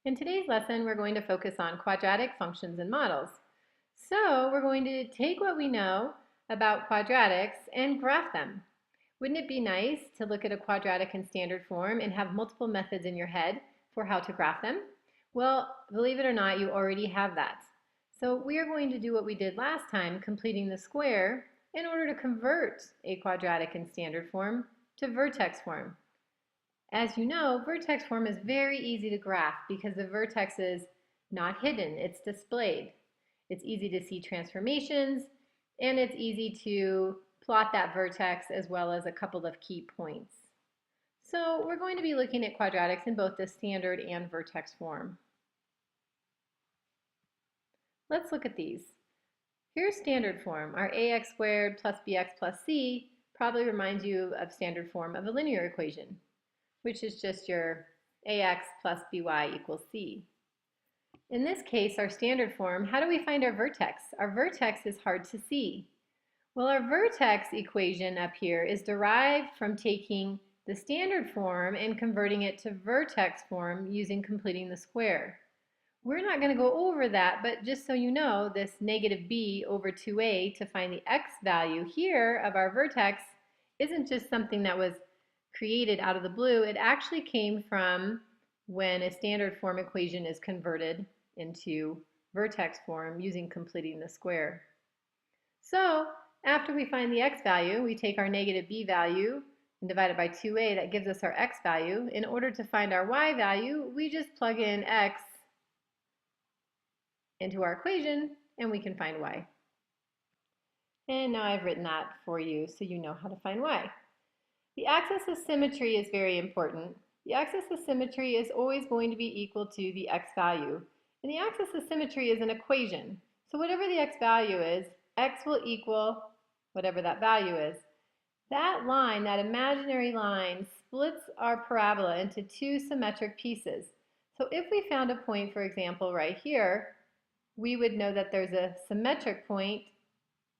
In today's lesson, we're going to focus on quadratic functions and models. So we're going to take what we know about quadratics and graph them. Wouldn't it be nice to look at a quadratic in standard form and have multiple methods in your head for how to graph them? Well, believe it or not, you already have that. So we are going to do what we did last time, completing the square, in order to convert a quadratic in standard form to vertex form. As you know, vertex form is very easy to graph because the vertex is not hidden, it's displayed. It's easy to see transformations, and it's easy to plot that vertex as well as a couple of key points. So we're going to be looking at quadratics in both the standard and vertex form. Let's look at these. Here's standard form. Our ax squared plus bx plus c probably reminds you of standard form of a linear equation, which is just your ax plus by equals c. In this case, our standard form, how do we find our vertex? Our vertex is hard to see. Well, our vertex equation up here is derived from taking the standard form and converting it to vertex form using completing the square. We're not going to go over that, but just so you know, this negative b over 2a to find the x value here of our vertex isn't just something that was created out of the blue. It actually came from when a standard form equation is converted into vertex form using completing the square. So after we find the x value, we take our negative b value and divide it by 2a. That gives us our x value. In order to find our y value, we just plug in x into our equation and we can find y. And now I've written that for you so you know how to find y. The axis of symmetry is very important. The axis of symmetry is always going to be equal to the x value. And the axis of symmetry is an equation. So whatever the x value is, x will equal whatever that value is. That line, that imaginary line, splits our parabola into two symmetric pieces. So if we found a point, for example, right here, we would know that there's a symmetric point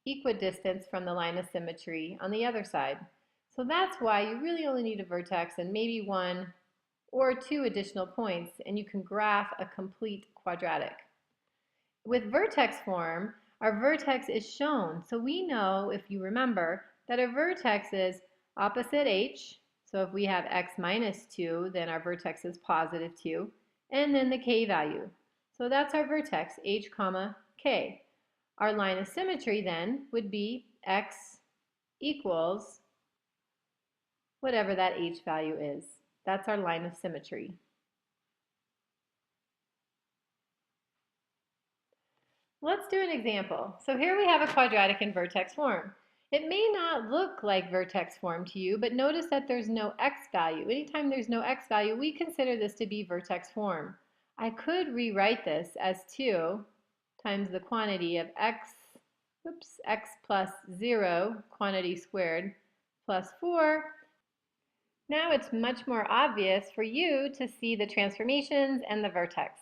equidistant from the line of symmetry on the other side. So that's why you really only need a vertex and maybe one or two additional points, and you can graph a complete quadratic. With vertex form, our vertex is shown. So we know, if you remember, that our vertex is opposite h. So if we have x minus 2, then our vertex is positive 2, and then the k value. So that's our vertex, h comma k. Our line of symmetry then would be x equals whatever that h value is. That's our line of symmetry. Let's do an example. So here we have a quadratic in vertex form. It may not look like vertex form to you, but notice that there's no x value. Anytime there's no x value, we consider this to be vertex form. I could rewrite this as 2 times the quantity of x plus 0, quantity squared, plus 4. Now it's much more obvious for you to see the transformations and the vertex.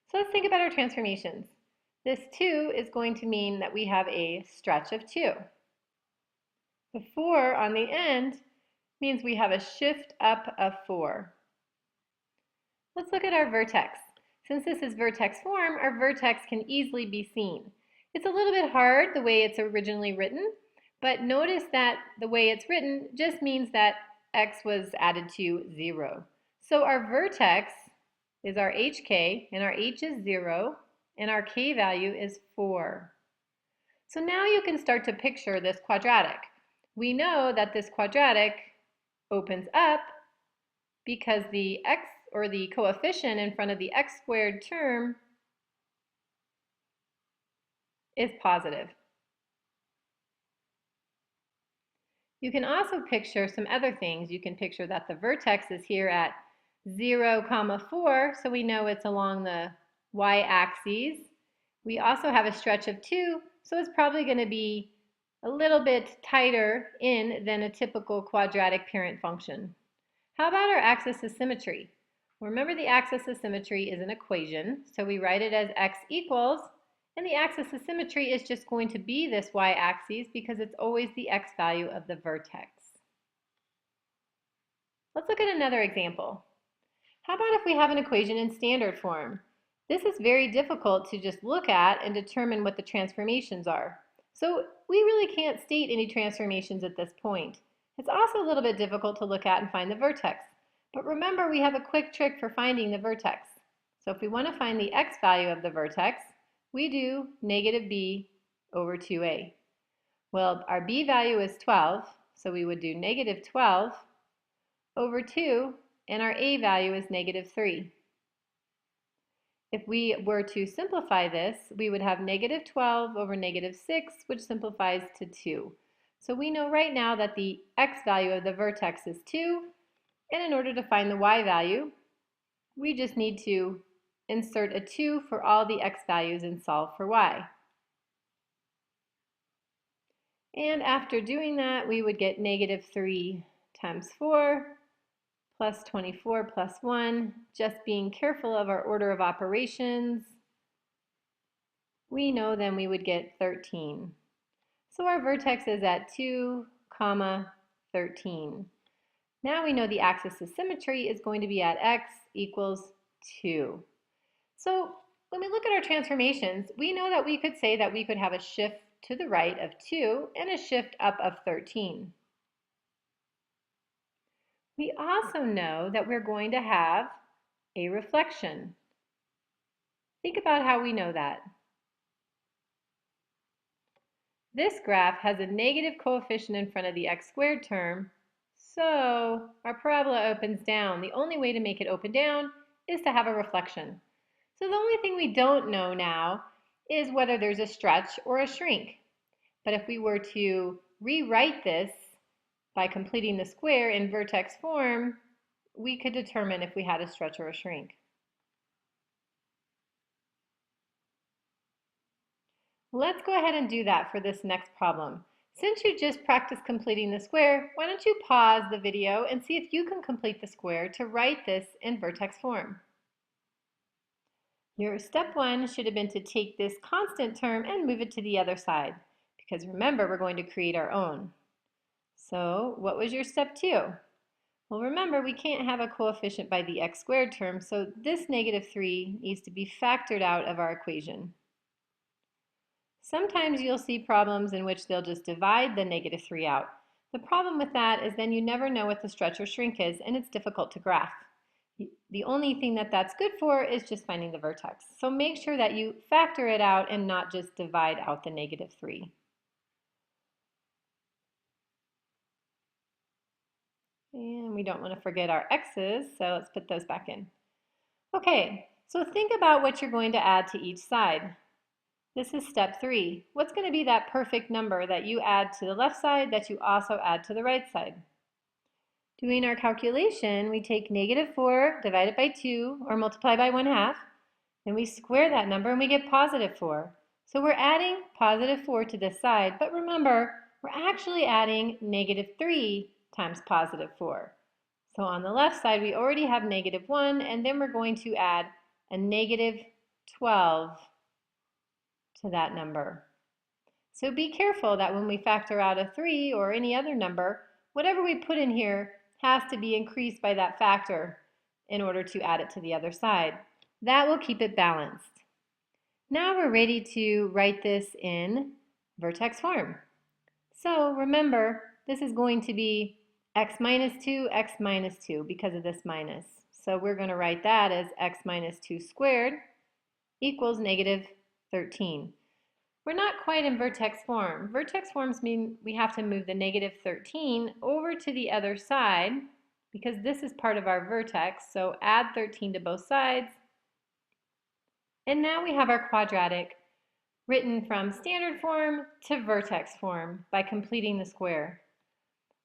So let's think about our transformations. This 2 is going to mean that we have a stretch of 2. The 4 on the end means we have a shift up of 4. Let's look at our vertex. Since this is vertex form, our vertex can easily be seen. It's a little bit hard the way it's originally written, but notice that the way it's written just means that x was added to 0. So our vertex is our hk, and our h is 0, and our k value is 4. So now you can start to picture this quadratic. We know that this quadratic opens up because the x, or the coefficient in front of the x squared term, is positive. You can also picture some other things. You can picture that the vertex is here at 0, 4, so we know it's along the y-axis. We also have a stretch of 2, so it's probably going to be a little bit tighter in than a typical quadratic parent function. How about our axis of symmetry? Remember, the axis of symmetry is an equation, so we write it as x equals, and the axis of symmetry is just going to be this y-axis because it's always the x value of the vertex. Let's look at another example. How about if we have an equation in standard form? This is very difficult to just look at and determine what the transformations are. So we really can't state any transformations at this point. It's also a little bit difficult to look at and find the vertex. But remember, we have a quick trick for finding the vertex. So if we want to find the x value of the vertex, we do negative b over 2a. Well, our b value is 12, so we would do negative 12 over 2, and our a value is negative 3. If we were to simplify this, we would have negative 12 over negative 6, which simplifies to 2. So we know right now that the x value of the vertex is 2, and in order to find the y value, we just need to insert a 2 for all the x values and solve for y. And after doing that, we would get negative 3 times 4 plus 24 plus 1. Just being careful of our order of operations, we know then we would get 13. So our vertex is at 2, 13. Now we know the axis of symmetry is going to be at x equals 2. So when we look at our transformations, we know that we could say that we could have a shift to the right of 2 and a shift up of 13. We also know that we're going to have a reflection. Think about how we know that. This graph has a negative coefficient in front of the x squared term, so our parabola opens down. The only way to make it open down is to have a reflection. So the only thing we don't know now is whether there's a stretch or a shrink. But if we were to rewrite this by completing the square in vertex form, we could determine if we had a stretch or a shrink. Let's go ahead and do that for this next problem. Since you just practiced completing the square, why don't you pause the video and see if you can complete the square to write this in vertex form. Your step 1 should have been to take this constant term and move it to the other side, because remember, we're going to create our own. So what was your step 2? Well, remember, we can't have a coefficient by the x squared term, so this negative 3 needs to be factored out of our equation. Sometimes you'll see problems in which they'll just divide the negative 3 out. The problem with that is then you never know what the stretch or shrink is, and it's difficult to graph. The only thing that that's good for is just finding the vertex. So make sure that you factor it out and not just divide out the negative 3. And we don't want to forget our x's, so let's put those back in. Okay, so think about what you're going to add to each side. This is step 3. What's going to be that perfect number that you add to the left side that you also add to the right side? Doing our calculation, we take negative 4 divided by 2, or multiply by 1/2, and we square that number and we get positive 4. So we're adding positive 4 to this side, but remember, we're actually adding negative 3 times positive 4. So on the left side, we already have negative 1, and then we're going to add a negative 12 to that number. So be careful that when we factor out a 3 or any other number, whatever we put in here has to be increased by that factor in order to add it to the other side. That will keep it balanced. Now we're ready to write this in vertex form. So remember, this is going to be x minus 2, x minus 2 because of this minus. So we're going to write that as x minus 2 squared equals negative 13. We're not quite in vertex form. Vertex forms mean we have to move the negative 13 over to the other side because this is part of our vertex, so add 13 to both sides. And now we have our quadratic written from standard form to vertex form by completing the square.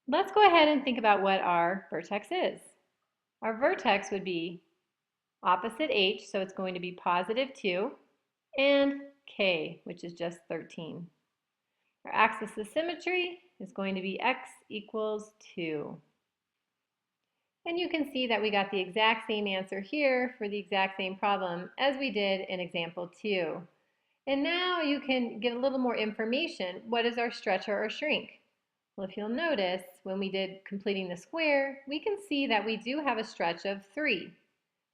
Let's go ahead and think about what our vertex is. Our vertex would be opposite h, so it's going to be positive 2, and k, which is just 13. Our axis of symmetry is going to be x equals 2. And you can see that we got the exact same answer here for the exact same problem as we did in example 2. And now you can get a little more information. What is our stretch or shrink? Well, if you'll notice, when we did completing the square, we can see that we do have a stretch of 3.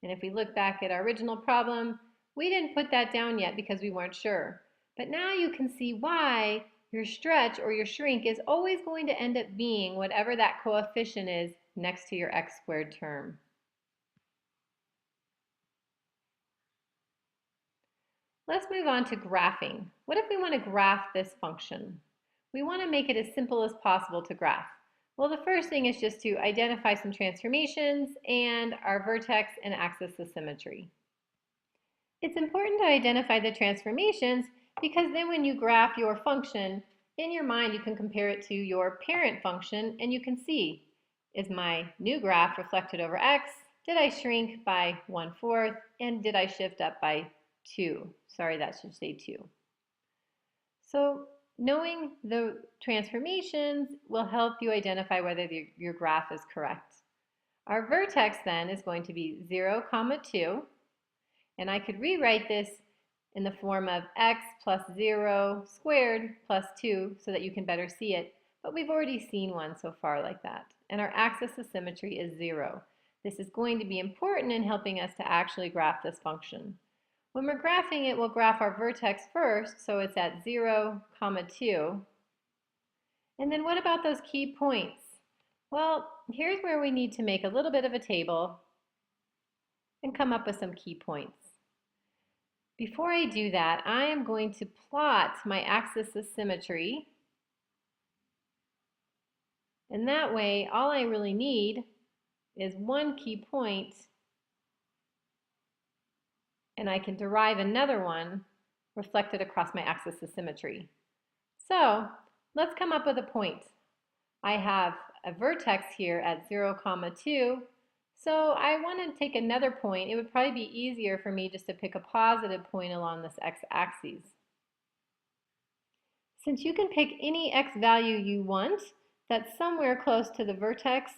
And if we look back at our original problem, we didn't put that down yet because we weren't sure. But now you can see why your stretch or your shrink is always going to end up being whatever that coefficient is next to your x squared term. Let's move on to graphing. What if we want to graph this function? We want to make it as simple as possible to graph. Well, the first thing is just to identify some transformations and our vertex and axis of symmetry. It's important to identify the transformations because then when you graph your function, in your mind you can compare it to your parent function and you can see, is my new graph reflected over x? Did I shrink by 1/4? And did I shift up by 2? Sorry, that should say 2. So knowing the transformations will help you identify whether your graph is correct. Our vertex then is going to be 0, 2, and I could rewrite this in the form of x plus 0 squared plus 2 so that you can better see it, but we've already seen one so far like that. And our axis of symmetry is 0. This is going to be important in helping us to actually graph this function. When we're graphing it, we'll graph our vertex first, so it's at 0, 2. And then what about those key points? Well, here's where we need to make a little bit of a table and come up with some key points. Before I do that, I am going to plot my axis of symmetry. And that way, all I really need is one key point, and I can derive another one reflected across my axis of symmetry. So let's come up with a point. I have a vertex here at 0, 2. So I want to take another point. It would probably be easier for me just to pick a positive point along this x-axis. Since you can pick any x value you want that's somewhere close to the vertex,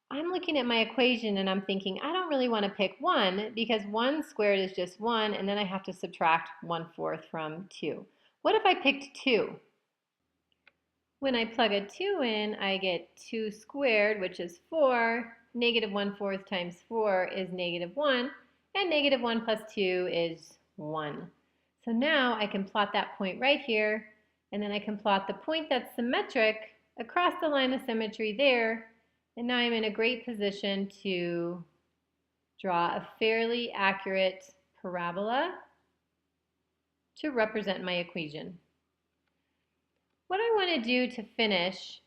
I'm looking at my equation and I'm thinking, I don't really want to pick 1 because 1 squared is just 1, and then I have to subtract 1/4 from 2. What if I picked 2? When I plug a 2 in, I get 2 squared, which is 4. Negative 1/4 times 4 is -1, and -1 plus 2 is 1. So now I can plot that point right here, and then I can plot the point that's symmetric across the line of symmetry there, and now I'm in a great position to draw a fairly accurate parabola to represent my equation. What I want to do to finish,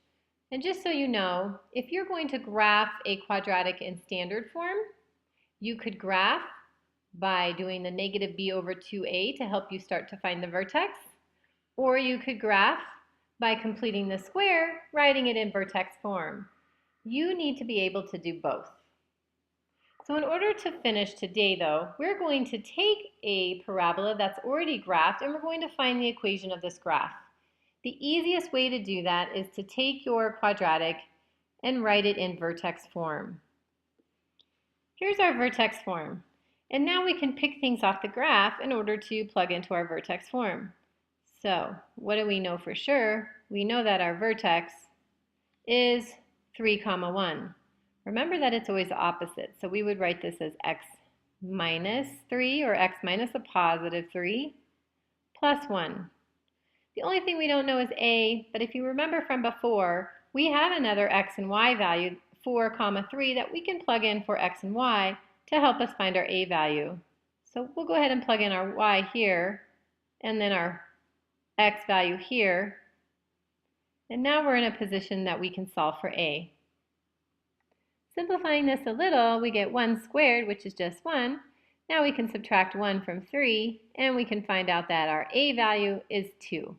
and just so you know, if you're going to graph a quadratic in standard form, you could graph by doing the negative b over 2a to help you start to find the vertex, or you could graph by completing the square, writing it in vertex form. You need to be able to do both. So in order to finish today though, we're going to take a parabola that's already graphed and we're going to find the equation of this graph. The easiest way to do that is to take your quadratic and write it in vertex form. Here's our vertex form. And now we can pick things off the graph in order to plug into our vertex form. So what do we know for sure? We know that our vertex is 3, 1. Remember that it's always the opposite. So we would write this as x minus 3 or x minus a positive 3 plus 1. The only thing we don't know is a, but if you remember from before, we have another x and y value, 4, 3, that we can plug in for x and y to help us find our a value. So we'll go ahead and plug in our y here, and then our x value here. And now we're in a position that we can solve for a. Simplifying this a little, we get 1 squared, which is just 1. Now we can subtract 1 from 3, and we can find out that our a value is 2.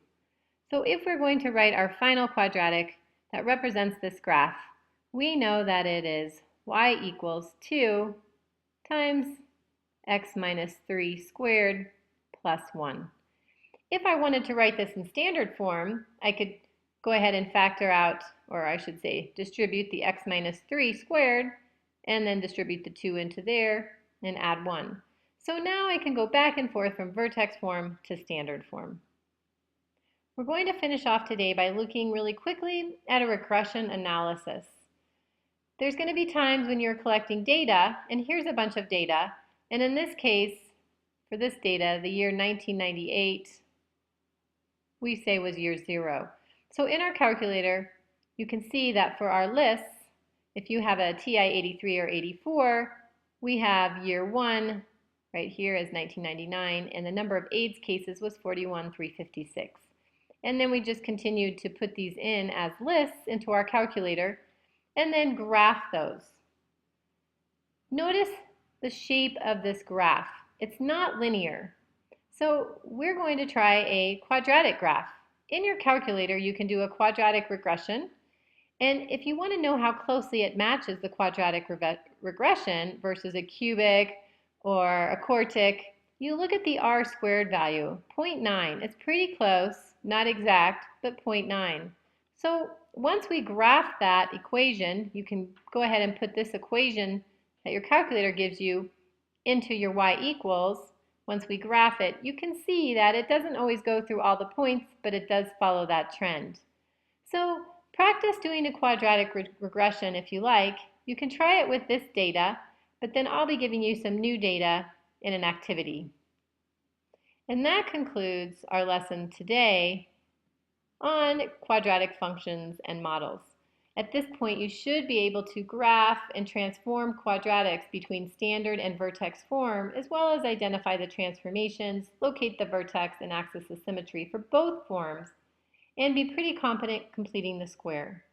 So if we're going to write our final quadratic that represents this graph, we know that it is y equals 2 times x minus 3 squared plus 1. If I wanted to write this in standard form, I could go ahead and factor out, or I should say distribute the x minus 3 squared and then distribute the 2 into there and add 1. So now I can go back and forth from vertex form to standard form. We're going to finish off today by looking really quickly at a regression analysis. there's going to be times when you're collecting data, and here's a bunch of data, and in this case, for this data, the year 1998, we say was year 0. So in our calculator, you can see that for our lists, if you have a TI 83 or 84, we have year 1 right here as 1999, and the number of AIDS cases was 41,356. And then we just continued to put these in as lists into our calculator and then graph those. Notice the shape of this graph. It's not linear. So we're going to try a quadratic graph. In your calculator, you can do a quadratic regression. And if you want to know how closely it matches the quadratic regression versus a cubic or a quartic, you look at the r squared value, 0.9. It's pretty close, not exact, but 0.9. So once we graph that equation, you can go ahead and put this equation that your calculator gives you into your y equals. Once we graph it, you can see that it doesn't always go through all the points, but it does follow that trend. So practice doing a quadratic regression if you like. You can try it with this data, but then I'll be giving you some new data in an activity. And that concludes our lesson today on quadratic functions and models. At this point, you should be able to graph and transform quadratics between standard and vertex form, as well as identify the transformations, locate the vertex, and access the symmetry for both forms, and be pretty competent completing the square.